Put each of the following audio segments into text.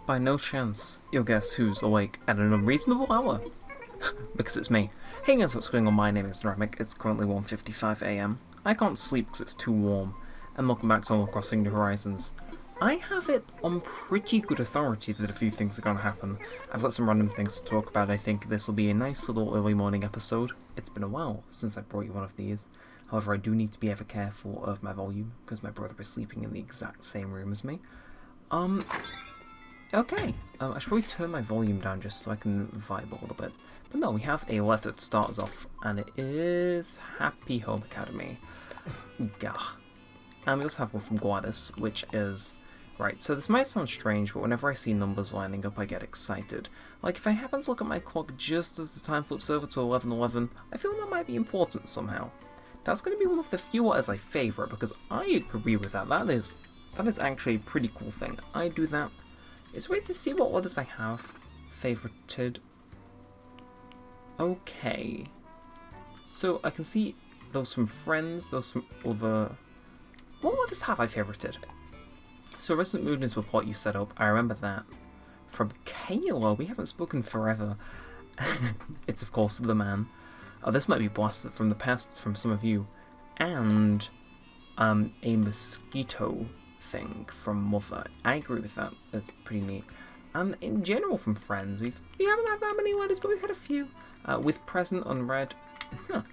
By no chance, you'll guess who's awake at an unreasonable hour. Because it's me. Hey guys, what's going on? My name is Neremik. It's currently 1:55 AM. I can't sleep because it's too warm. And welcome back to Animal Crossing New Horizons. I have it on pretty good authority that a few things are going to happen. I've got some random things to talk about. I think this will be a nice little early morning episode. It's been a while since I brought you one of these. However, I do need to be ever careful of my volume because my brother is sleeping in the exact same room as me. Okay, I should probably turn my volume down just so I can vibe a little bit. But no, we have a letter to start us off, and it is Happy Home Academy. Gah. And we also have one from Gladys, which is... Right, so this might sound strange, but whenever I see numbers lining up, I get excited. Like, if I happen to look at my clock just as the time flips over to 11:11, I feel that might be important somehow. That's going to be one of the few letters I favourite, because I agree with that. That is actually a pretty cool thing. I do that. It's weird to see what letters I have favorited. Okay. So I can see those from friends, those from other... What letters have I favorited? So Resident Mood into a plot you set up, I remember that. From Kayla, we haven't spoken forever. It's of course the man. Oh, this might be blasted from the past from some of you. And a mosquito thing from Mother. I agree with that. That's pretty neat. And in general from friends, we haven't had that many letters, but we've had a few. With present unread.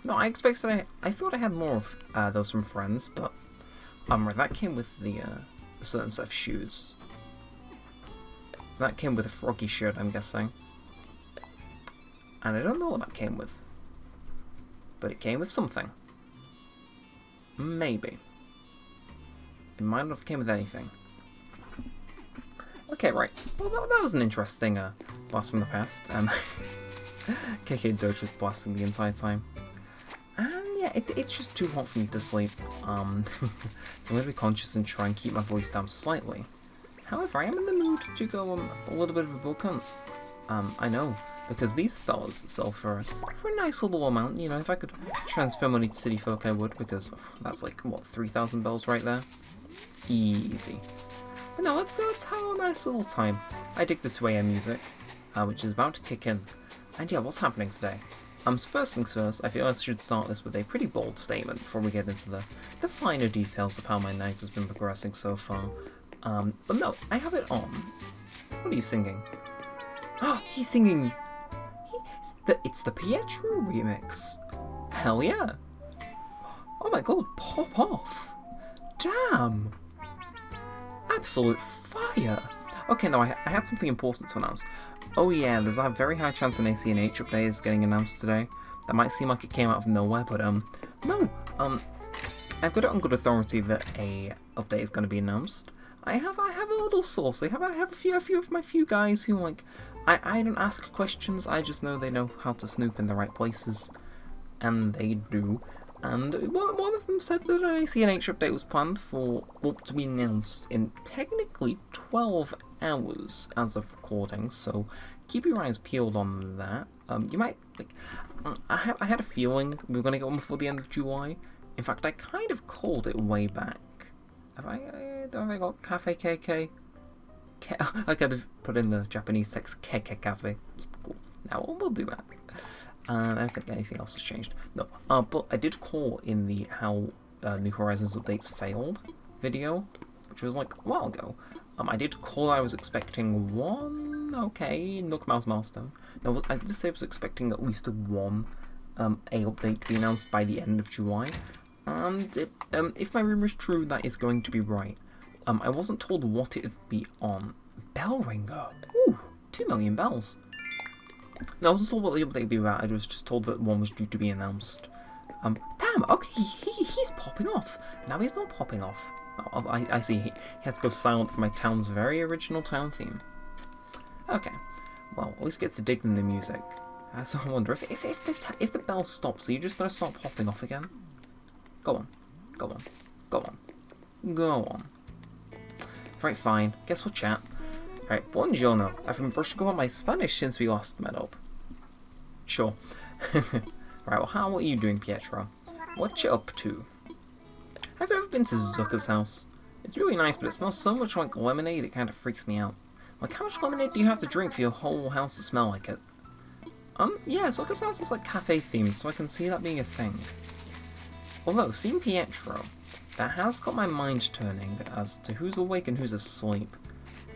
No, I expected I thought I had more of those from friends, but that came with the certain set of shoes. That came with a froggy shirt, I'm guessing. And I don't know what that came with. But it came with something. Maybe. It might not have came with anything. Okay, right. Well, that was an interesting blast from the past. KK Doge was blasting the entire time. And yeah, it's just too hot for me to sleep. So I'm going to be conscious and try and keep my voice down slightly. However, I am in the mood to go a little bit of a book hunt. I know, because these fellas sell for a nice little amount. You know, if I could transfer money to City Folk, I would, because that's like, what, 3,000 bells right there? Easy. But no, let's have a nice little time. I dig the 2 AM music, which is about to kick in. And yeah, what's happening today? So first things first, I feel I should start this with a pretty bold statement before we get into the finer details of how my night has been progressing so far. But no, I have it on. What are you singing? Oh, he's singing... It's the Pietro remix. Hell yeah. Oh my god, pop off. Damn. Absolute fire. Okay, no, I had something important to announce. Oh yeah, there's a very high chance an ACNH update is getting announced today. That might seem like it came out of nowhere, but no. I've got it on good authority that a update is going to be announced. I have a little source. I have a few of my guys who like I don't ask questions. I just know they know how to snoop in the right places, and they do. And one of them said that an ACNH update was planned to be announced in technically 12 hours as of recording, so keep your eyes peeled on that. You might, like, I had a feeling we were going to get one before the end of July. In fact, I kind of called it way back. Have I got Cafe KK? I could have put in the Japanese text KK Cafe. It's cool. Now we'll do that. I don't think anything else has changed. No, but I did call in the How New Horizons Updates Failed video, which was like a while ago. I did call I was expecting one, okay, Nook Mouse milestone. No, I did say I was expecting at least one a update to be announced by the end of July. And if my rumour is true, that is going to be right. I wasn't told what it would be on. Bell ringer. Ooh, 2 million bells. No, I wasn't told what the update would be about. I was just told that one was due to be announced. Damn, okay, he's popping off. Now he's not popping off. Oh, I see, he had to go silent for my town's very original town theme. Okay, well, at least get to dig in the music. So I wonder, if the bell stops, are you just going to start popping off again? Go on, go on, go on, go on. Right, fine. Guess what, chat? Right, buongiorno. I've been brushing up on my Spanish since we last met up. Sure. Right, well, how are you doing, Pietro? What you up to? Have you ever been to Zucker's house? It's really nice, but it smells so much like lemonade it kind of freaks me out. Like, how much lemonade do you have to drink for your whole house to smell like it? Yeah, so I guess the house is like cafe themed, so I can see that being a thing. Although, seeing Pietro, that has got my mind turning as to who's awake and who's asleep.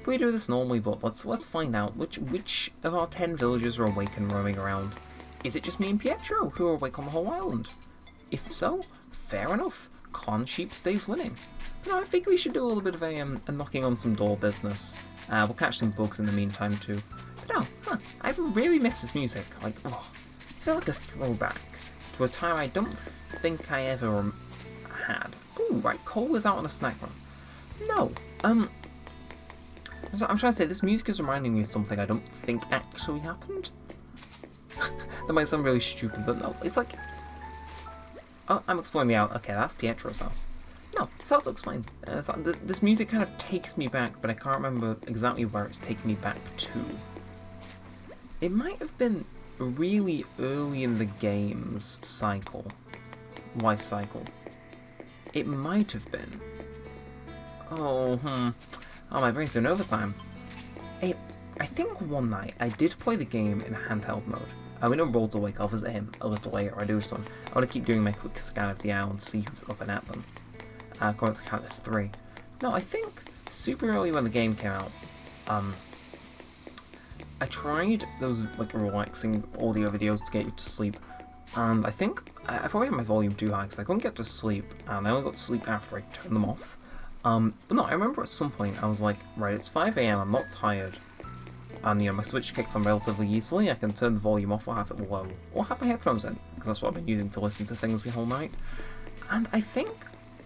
We do this normally, but let's find out which of our 10 villagers are awake and roaming around. Is it just me and Pietro who are awake on the whole island? If so, fair enough. Clan Sheep stays winning. But no, I think we should do a little bit of a knocking on some door business. We'll catch some bugs in the meantime too. But no, I've really missed this music. Like, oh, it feels like a throwback to a time I don't think I ever had. Ooh, right, Cole is out on a snack run. No, I'm trying to say, this music is reminding me of something I don't think actually happened. That might sound really stupid, but no, it's like... Oh, I'm exploring the out. Okay, that's Pietro's house. No, it's hard to explain. This music kind of takes me back, but I can't remember exactly where it's taking me back to. It might have been really early in the game's life cycle. It might have been. Oh, Oh, my brain's doing overtime. I think one night I did play the game in handheld mode. We know Roll's awake, I'll visit him a little later. I want to keep doing my quick scan of the owl and see who's up and at them. According to count, there's 3. No, I think super early when the game came out, I tried those like relaxing audio videos to get you to sleep, and I think I probably had my volume too high because I couldn't get to sleep, and I only got to sleep after I turned them off. But no, I remember at some point I was like, right, it's 5 AM, I'm not tired, and my Switch kicks on relatively easily. I can turn the volume off or have it low, or have my headphones in, because that's what I've been using to listen to things the whole night. And I think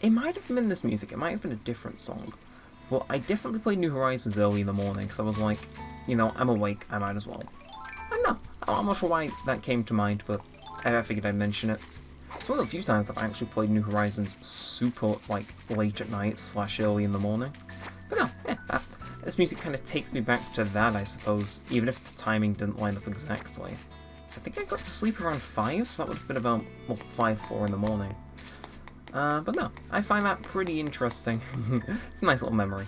it might have been this music, it might have been a different song, but I definitely played New Horizons early in the morning, because I was like, I'm awake, I might as well. And no, I'm not sure why that came to mind, but I figured I'd mention it. It's one of the few times I've actually played New Horizons super, late at night / early in the morning. But no, this music kind of takes me back to that, I suppose, even if the timing didn't line up exactly. So I think I got to sleep around 5, so that would have been about, 4 in the morning. But no, I find that pretty interesting. It's a nice little memory.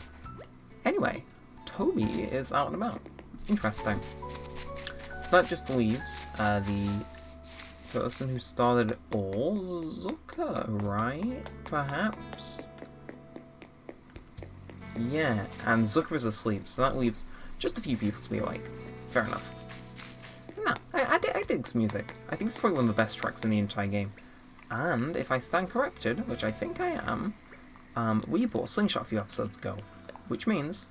Anyway, Toby is out and about. Interesting. So that just leaves the person who started it all, Zucker, right? Perhaps? Yeah, and Zucker is asleep, so that leaves just a few people to be awake. Fair enough. No, I dig this music. I think it's probably one of the best tracks in the entire game. And if I stand corrected, which I think I am, we bought Slingshot a few episodes ago, which means...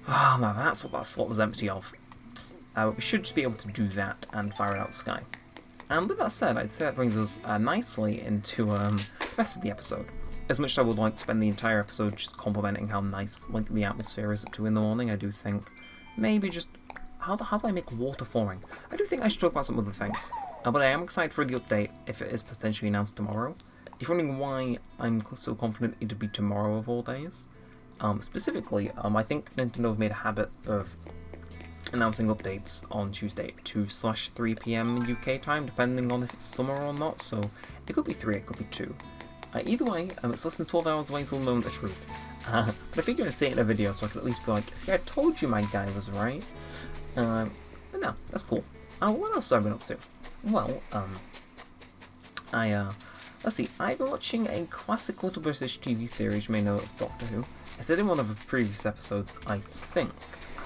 Oh, now that's what that slot was empty of. We should just be able to do that and fire it out the sky. And with that said, I'd say that brings us nicely into the rest of the episode. As much as I would like to spend the entire episode just complimenting how nice the atmosphere is at 2 in the morning, I do think maybe just how do I make water forming? I do think I should talk about some other things. But I am excited for the update if it is potentially announced tomorrow. If you're wondering why I'm so confident it'd be tomorrow of all days, specifically, I think Nintendo have made a habit of announcing updates on Tuesday at 2/3 PM UK time, depending on if it's summer or not, so it could be 3, it could be 2. Either way, it's less than 12 hours away, so we'll know the truth. But I figured I'd say it in a video so I could at least be like, see, I told you my guy was right. But no, that's cool. What else have I been up to? Well, let's see, I've been watching a classic little British TV series, you may know it's Doctor Who. I said in one of the previous episodes, I think,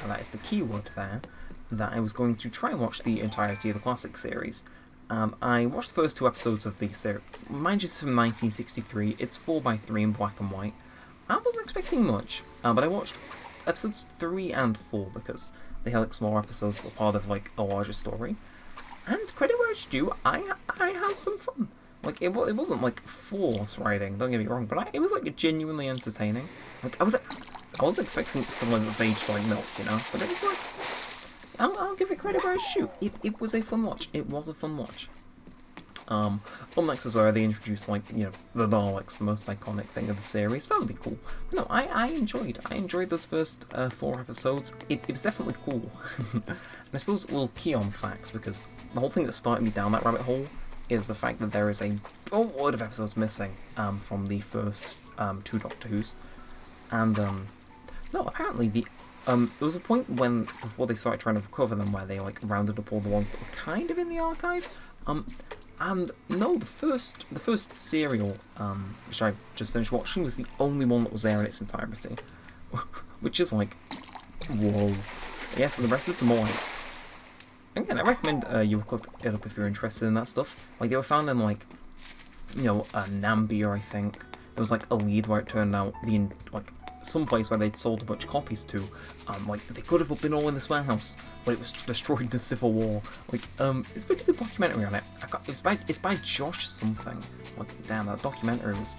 and that is the keyword there, that I was going to try and watch the entirety of the classic series. I watched the first 2 episodes of the series. Mind you, it's from 1963, it's 4:3 in black and white. I wasn't expecting much, but I watched episodes 3 and 4 because they had smaller episodes that were part of a larger story. And credit where it's due, I had some fun. It wasn't forced writing, don't get me wrong, but it was genuinely entertaining. I was expecting someone of age milk, but it was I'll give it credit where it's due. It was a fun watch. It was a fun watch. Up next is where they introduced the Daleks, the most iconic thing of the series. That'll be cool. But no, I enjoyed those first 4 episodes. It was definitely cool. And I suppose a little key on facts, because the whole thing that started me down that rabbit hole is the fact that there is a boatload of episodes missing from the first 2 Doctor Who's. And No, apparently there was a point when, before they started trying to recover them, where they like rounded up all the ones that were kind of in the archive. And no, the first serial, which I just finished watching, was the only one that was there in its entirety, which is like, whoa. Yeah, so the rest of them are like. Again, I recommend you look it up if you're interested in that stuff. Like, they were found in, like, Nambia, I think. There was, like, a lead where it turned out some place where they'd sold a bunch of copies to. Like, they could have been all in this warehouse, but it was destroyed in the Civil War. Like, it's a pretty good documentary on it. It's by Josh something. Like, damn, that documentary was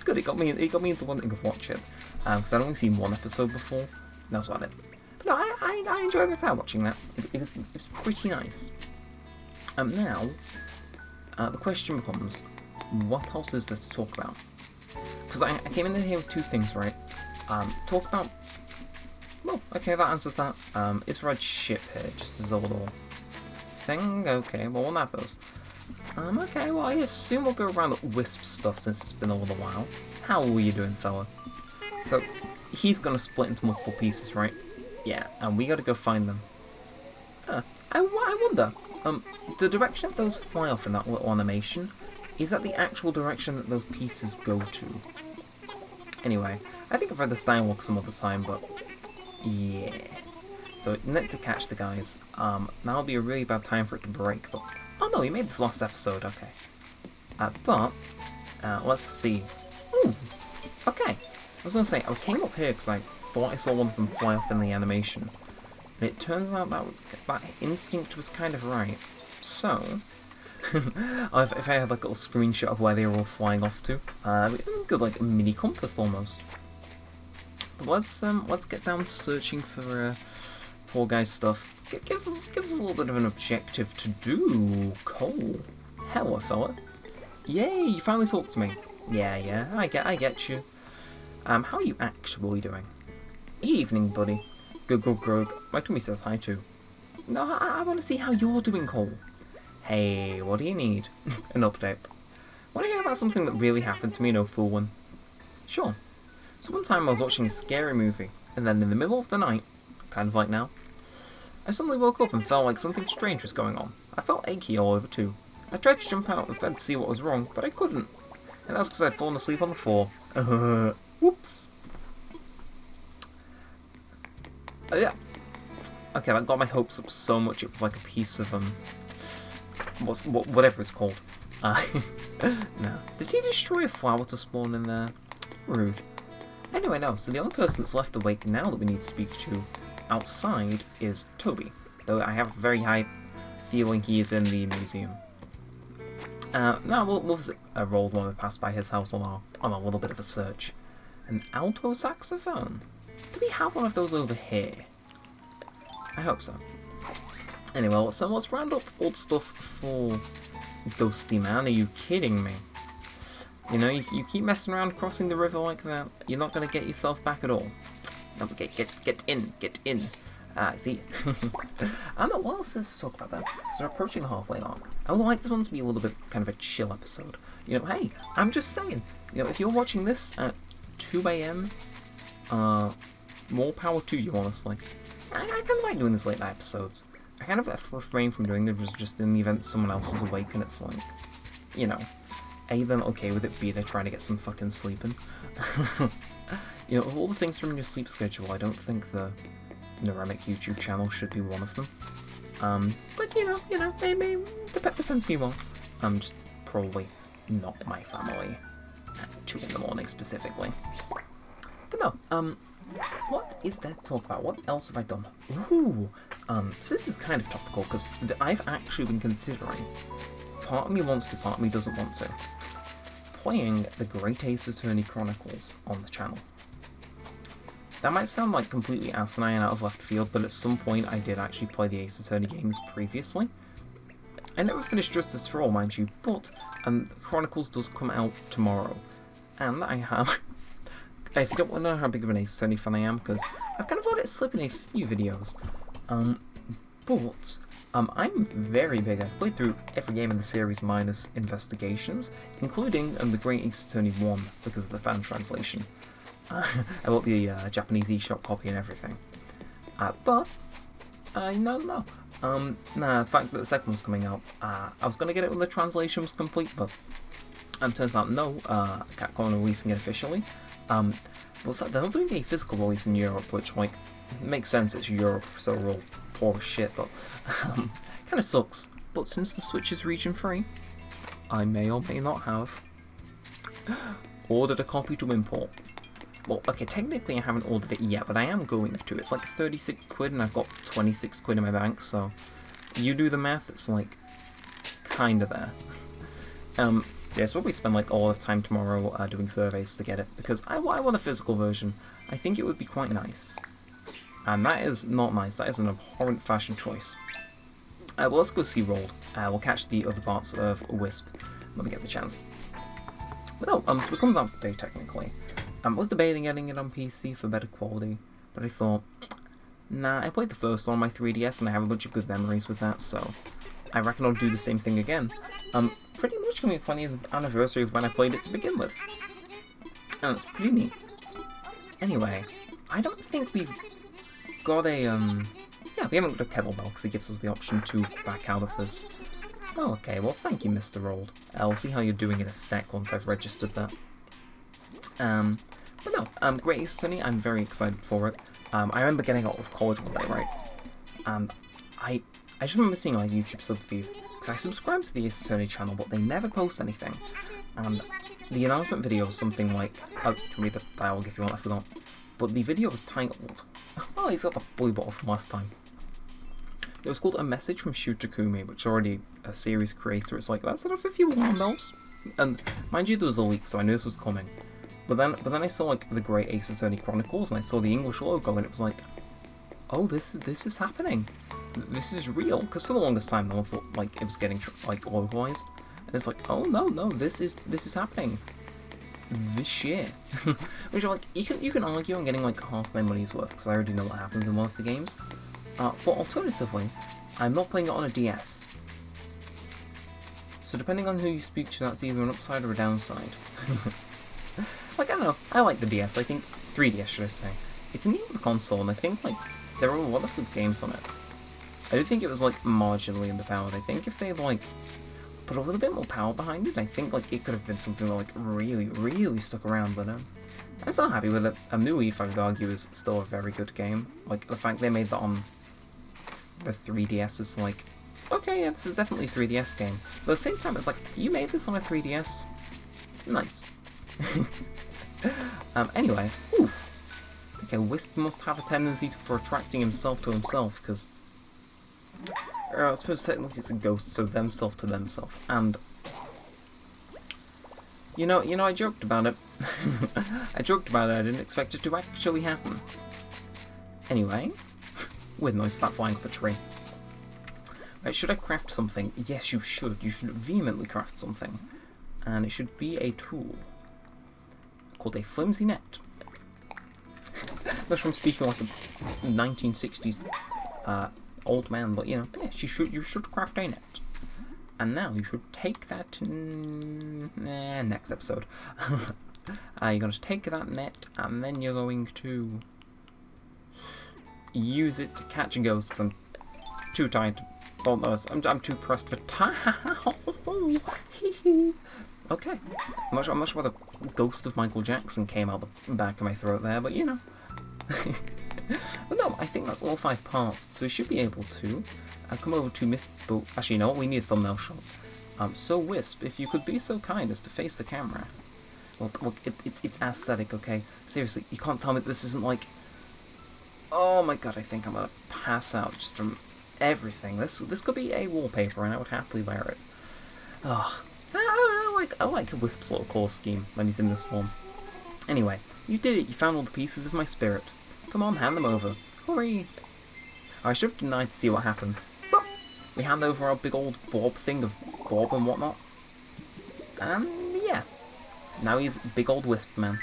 good. It got me into wanting to watch it. Because I'd only seen one episode before. That was about it. No, I enjoyed my time watching that. It was pretty nice. Now, the question becomes, what else is there to talk about? Because I came in here with two things, right? Talk about... Well, okay, that answers that. Is red ship here, just as a little thing? Okay, well, we'll have those. Okay, well, I assume we'll go around the Wisp stuff since it's been a little while. How are you doing, fella? So, he's gonna split into multiple pieces, right? Yeah, and we gotta go find them. I wonder, the direction that those fly off in that little animation, is that the actual direction that those pieces go to? Anyway, I think I've read this dialogue some other time, but yeah. So, net to catch the guys. That'll be a really bad time for it to break, but... Oh no, he made this last episode, okay. Let's see. Ooh, okay. I was gonna say, I came up here because I thought I saw one of them fly off in the animation. And it turns out that instinct was kind of right. So, if I had like a little screenshot of where they were all flying off to, good like a mini compass almost. But let's get down to searching for poor guy's stuff. Gives us a little bit of an objective to do. Cole, hello fella. Yay, you finally talked to me. Yeah, I get you. How are you actually doing? Evening, buddy. Grug. My tummy says hi too. No, I want to see how you're doing, Cole. Hey, what do you need? An update. Want to hear about something that really happened to me, no fool one? Sure. So one time I was watching a scary movie, and then in the middle of the night, kind of like now, I suddenly woke up and felt like something strange was going on. I felt achy all over too. I tried to jump out of bed to see what was wrong, but I couldn't. And that was because I'd fallen asleep on the floor. Whoops. Yeah. Okay, that got my hopes up so much it was like a piece of, whatever it's called. No. Did he destroy a flower to spawn in there? Rude. Anyway, no, so the only person that's left awake now that we need to speak to outside is Toby. Though I have a very high feeling he is in the museum. Now we'll visit Roald when we pass by his house on a little bit of a search. An alto saxophone? Do we have one of those over here? I hope so. Anyway, so let's round up old stuff for Ghosty Man. Are you kidding me? You know, you keep messing around crossing the river like that, you're not going to get yourself back at all. No, get in. I see. I don't know what else is to talk about that. So we're approaching the halfway mark. I would like this one to be a little bit kind of a chill episode. You know, hey, I'm just saying, you know, if you're watching this at 2 AM, more power to you, honestly. I kind of like doing these late night episodes. I kind of refrain from doing them just in the event someone else is awake and it's like, you know, A, they're not okay with it, B, they're trying to get some fucking sleep in. You know, of all the things from your sleep schedule, I don't think the Neremik YouTube channel should be one of them. But you know, maybe depends who you are. Just probably not my family at 2 in the morning specifically. But no, what is there to talk about? What else have I done? Ooh, so this is kind of topical because I've actually been considering, part of me wants to, part of me doesn't want to, playing the Great Ace Attorney Chronicles on the channel. That might sound like completely asinine out of left field, but at some point I did actually play the Ace Attorney games previously. I never finished Justice for All, mind you, but Chronicles does come out tomorrow, and I have... If you don't want to know how big of an Ace Attorney fan I am, because I've kind of let it slip in a few videos, but I'm very big. I've played through every game in the series minus Investigations, including the Great Ace Attorney 1 because of the fan translation. I bought the Japanese eShop copy and everything. But no. Nah, the fact that the second one's coming out, I was gonna get it when the translation was complete, but turns out no, Capcom are releasing it officially. But they're not doing a physical release in Europe, which, like, makes sense, it's Europe, so we're all poor as shit, but kind of sucks. But since the Switch is region free, I may or may not have ordered a copy to import. Well, okay, technically I haven't ordered it yet, but I am going to. It's like 36 quid and I've got 26 quid in my bank, so you do the math, it's like kind of there. So yeah, so we spend like all of time tomorrow doing surveys to get it, because I want a physical version. I think it would be quite nice. And that is not nice, that is an abhorrent fashion choice. Well, let's go see Rolled. We'll catch the other parts of Wisp when we get the chance. But no, so it comes out today technically. I was debating getting it on PC for better quality, but I thought, nah, I played the first one on my 3DS and I have a bunch of good memories with that, so I reckon I'll do the same thing again. Pretty much coming up 20th anniversary of when I played it to begin with. And it's pretty neat. Anyway, I don't think we've got a, yeah, we haven't got a kettlebell because it gives us the option to back out of this. Oh, okay, well thank you, Mr. Rolled. I'll see how you're doing in a sec once I've registered that. But no, Great Ace Attorney, I'm very excited for it. I remember getting out of college one day, right? And I just remember seeing like YouTube sub feed, because I subscribed to the Ace Attorney channel, but they never post anything. And the announcement video was something like, oh, you can read the dialogue if you want, I forgot. But the video was titled, oh, he's got the blue bottle from last time. It was called A Message from Shu Takumi, which is already a series creator. It's like, that's enough if you want those. And mind you, there was a leak, so I knew this was coming. But then I saw like the Great Ace Attorney Chronicles, and I saw the English logo, and it was like, oh, this is happening. This is real. Because for the longest time, no one thought like it was getting like localized, and it's like, oh no, this is happening this year. Which like you can argue on getting like half my money's worth because I already know what happens in one of the games. But alternatively, I'm not playing it on a DS. So depending on who you speak to, that's either an upside or a downside. Like, I don't know, I like the DS, I think, 3DS should I say. It's a neat little console, and I think, like, there are a lot of good games on it. I do think it was, like, marginally underpowered. I think if they, like, put a little bit more power behind it, I think, like, it could have been something that, like, really stuck around, but, I'm still happy with it. New Leaf, I would argue, is still a very good game. Like, the fact they made that on the 3DS is, like, okay, yeah, this is definitely a 3DS game. But at the same time, it's like, you made this on a 3DS? Nice. Anyway, ooh. Okay, Wisp must have a tendency for attracting himself to himself, because I suppose technically it's a ghost, so themself to themself. And you know, I joked about it. I didn't expect it to actually happen. Anyway, weird noise start flying off a tree. Right, should I craft something? Yes, you should. You should vehemently craft something, and it should be a tool called a flimsy net. That's from speaking like a 1960s old man, but you know, yes, you should craft a net. And now you should take that next episode. You're going to take that net, and then you're going to use it to catch a ghost. Cause I'm too tired. I'm too pressed for time. Okay, I'm not sure why the ghost of Michael Jackson came out the back of my throat there, but you know. But no, I think that's all 5 parts, so we should be able to come over to Miss Bo. Actually, you know what? We need a thumbnail shot. So Wisp, if you could be so kind as to face the camera. Look, it's aesthetic, okay? Seriously, you can't tell me this isn't like. Oh my god, I think I'm gonna pass out just from everything. This could be a wallpaper, and I would happily wear it. Ugh. I like Wisp's little core scheme when he's in this form. Anyway, you did it. You found all the pieces of my spirit. Come on, hand them over. Hurry! I should have denied to see what happened. But we hand over our big old blob thing of Bob and whatnot. And yeah, now he's big old Wisp man.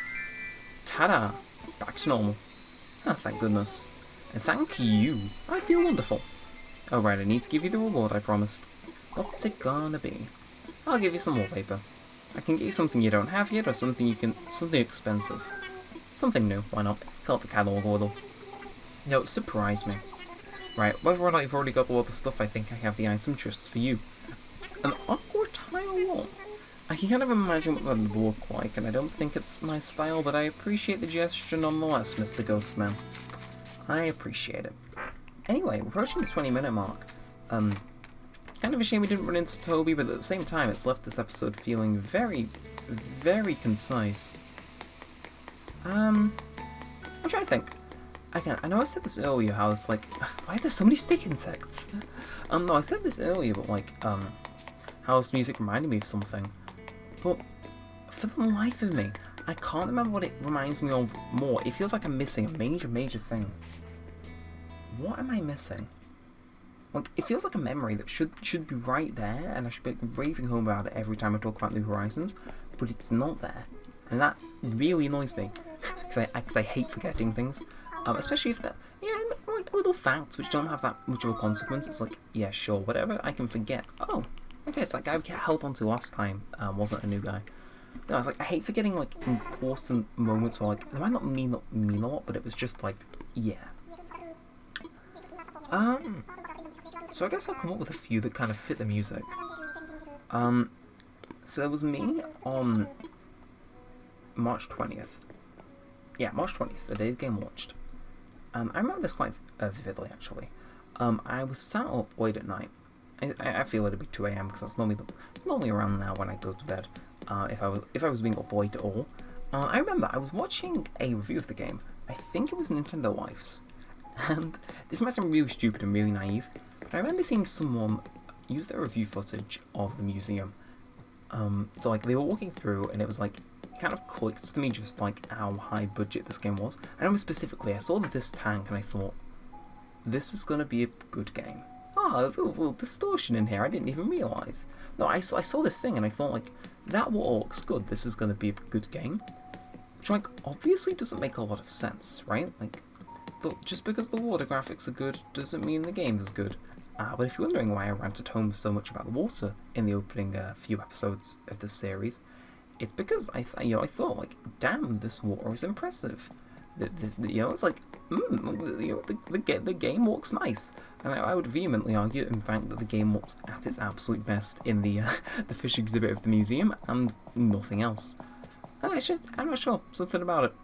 Ta-da! Back to normal. Oh, thank goodness. And thank you. I feel wonderful. Oh right, I need to give you the reward I promised. What's it gonna be? I'll give you some wallpaper. I can get you something you don't have yet, or something expensive. Something new, why not? Fill up the catalogue a little. You know, surprise me. Right, whether or not you've already got all the stuff, I think I have the items just for you. An awkward tile wall. I can kind of imagine what that would look like, and I don't think it's my style, but I appreciate the gesture nonetheless, Mr. Ghostman. I appreciate it. Anyway, we're approaching the 20-minute mark. Kind of a shame we didn't run into Toby, but at the same time, it's left this episode feeling very, very concise. I'm trying to think. Again, I know I said this earlier, how it's like, why are there so many stick insects? No, I said this earlier, but like, how this music reminded me of something. But for the life of me, I can't remember what it reminds me of more. It feels like I'm missing a major thing. What am I missing? Like, it feels like a memory that should be right there, and I should be like, raving home about it every time I talk about New Horizons, but it's not there. And that really annoys me, because I hate forgetting things. Especially if they're, like little facts which don't have that much of a consequence. It's like, yeah, sure, whatever, I can forget. Oh, okay, it's that guy we held onto last time, wasn't a new guy. No, I was like, I hate forgetting, like, important moments where, like, they might not mean a lot, but it was just like, yeah. So I guess I'll come up with a few that kind of fit the music. So there was me on March 20th. Yeah, March 20th, the day the game launched. I remember this quite vividly, actually. I was sat up late at night. I feel it'd be 2 AM because it's normally around now when I go to bed. If I was being up late at all. I remember I was watching a review of the game. I think it was Nintendo Life's. And this might sound really stupid and really naive, but I remember seeing someone use their review footage of the museum. So like they were walking through, and it was like, it kind of clicks to me just like how high budget this game was. I remember specifically, I saw this tank and I thought, this is going to be a good game. Oh, there's a little distortion in here, I didn't even realise. No, I saw this thing and I thought like, that water looks good, this is going to be a good game. Which like, obviously doesn't make a lot of sense, right? Like, just because the water graphics are good doesn't mean the game is good. But if you're wondering why I ranted home so much about the water in the opening few episodes of this series, it's because I thought like, damn, this water is impressive. It's like, the game looks nice, and I would vehemently argue, in fact, that the game looks at its absolute best in the the fish exhibit of the museum and nothing else. I'm not sure, something about it.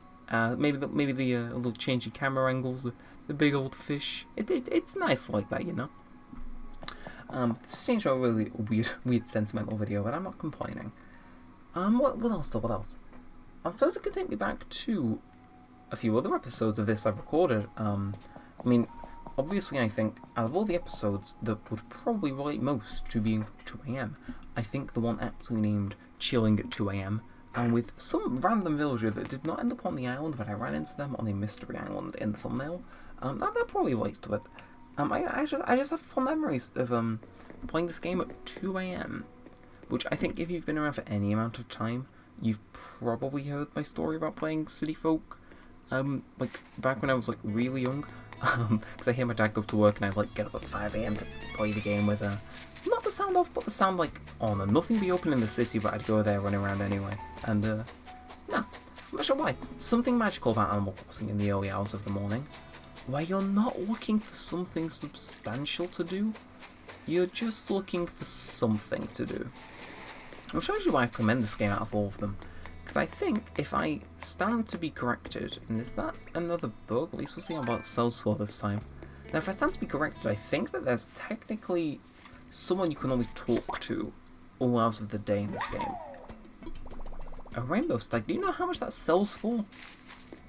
Maybe the little change in camera angles, the big old fish. It's nice like that, you know. This changed to a really weird sentimental video, but I'm not complaining. What else? I suppose it could take me back to a few other episodes of this I've recorded. I mean, obviously I think out of all the episodes that would probably relate most to being 2 AM, I think the one aptly named Chilling at 2 AM, and with some random villager that did not end up on the island, but I ran into them on a mystery island in the thumbnail. That probably relates to it. I just have fond memories of playing this game at 2 AM, which I think if you've been around for any amount of time, you've probably heard my story about playing City Folk. Like back when I was like really young, because I hear my dad go to work and I'd like get up at 5 AM to play the game with not the sound off, but the sound like on, and nothing be open in the city, but I'd go there running around anyway. And no, I'm not sure why. Something magical about Animal Crossing in the early hours of the morning, where you're not looking for something substantial to do, you're just looking for something to do. I'll show you why I commend this game out of all of them. Because I think if I stand to be corrected, and is that another bug? At least we'll see how about sells for this time. Now if I stand to be corrected, I think that there's technically someone you can only talk to all hours of the day in this game. A rainbow stag, do you know how much that sells for?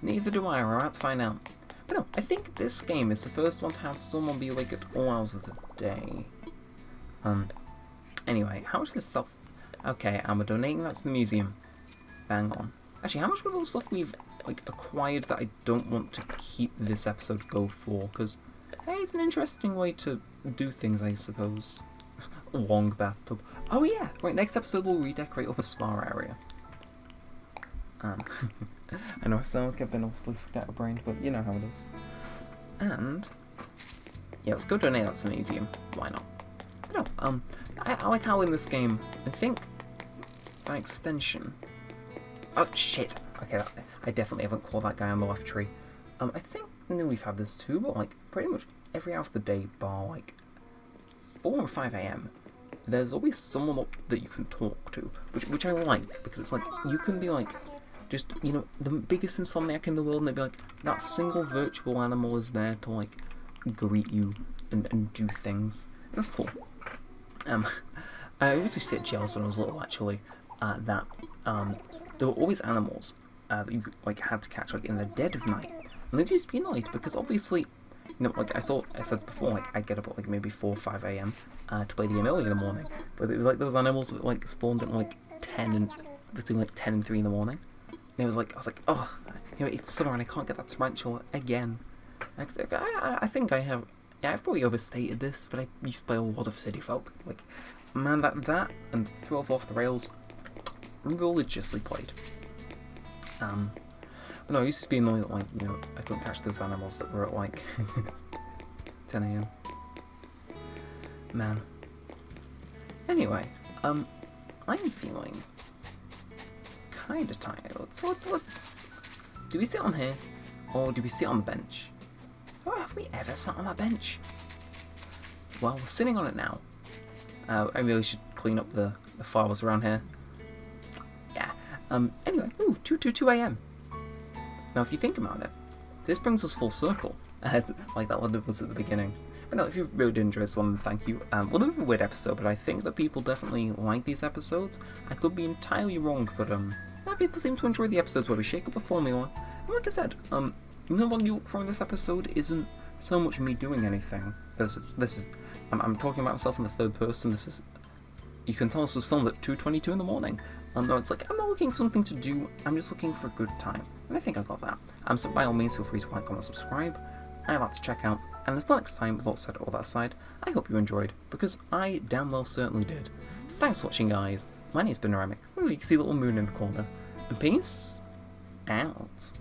Neither do I, we're about to find out. But no, I think this game is the first one to have someone be awake at all hours of the day. Anyway, how much does stuff... Okay, I'm donating that to the museum. Bang on. Actually, how much would all stuff we've like acquired that I don't want to keep this episode go for? Because, hey, it's an interesting way to do things, I suppose. Long bathtub. Oh yeah, right, next episode we'll redecorate up a spa area. I know I sound like I've been awfully scatterbrained, but you know how it is. And yeah, let's go donate that to the museum. Why not? But no, I like how in this game, I think by extension. Oh shit! Okay, I definitely haven't called that guy on the left tree. I think we've had this too, but like pretty much every hour of the day, bar like 4 or 5 a.m. There's always someone up that you can talk to, which I like, because it's like you can be like just, you know, the biggest insomniac in the world, and they'd be like, that single virtual animal is there to like greet you and do things. That's cool. I always used to get jealous when I was little, actually, that there were always animals that you like had to catch like in the dead of night, and they'd just be annoyed because obviously, you know, like I said before, like I get up at like maybe 4 or 5 a.m. To play the game early in the morning, but it was like those animals that like spawned at like 10 and between like 10 and 3 in the morning, and it was like I was like, oh, you know, it's summer and I can't get that tarantula again. I think I have. Yeah, I've probably overstated this, but I used to play a lot of City Folk. Like, man, that and 12 Off the Rails, religiously played. But no, I used to be annoyed that, like, you know, I couldn't catch those animals that were at like 10 a.m. Man. Anyway, I'm feeling kind of tired. Let's. Do we sit on here, or do we sit on the bench? Oh, have we ever sat on that bench? Well, we're sitting on it now. I really should clean up the files around here. Yeah. Anyway, 2 a.m. Now, if you think about it, this brings us full circle, like that one was at the beginning. But no, if you really did enjoy this one, thank you. Well, it was a weird episode, but I think that people definitely like these episodes. I could be entirely wrong, but people seem to enjoy the episodes where we shake up the formula. And like I said, you know what you look for in this episode isn't so much me doing anything. This is I'm talking about myself in the third person. This is, you can tell this was filmed at 2:22 in the morning. No, it's like I'm not looking for something to do. I'm just looking for a good time, and I think I got that. So by all means, feel free to like, comment, subscribe. I'm about to check out, and until next time, with all said, all that aside, I hope you enjoyed, because I damn well certainly did. Thanks for watching, guys. My name's been Neremik. You can see the little moon in the corner, and peace out.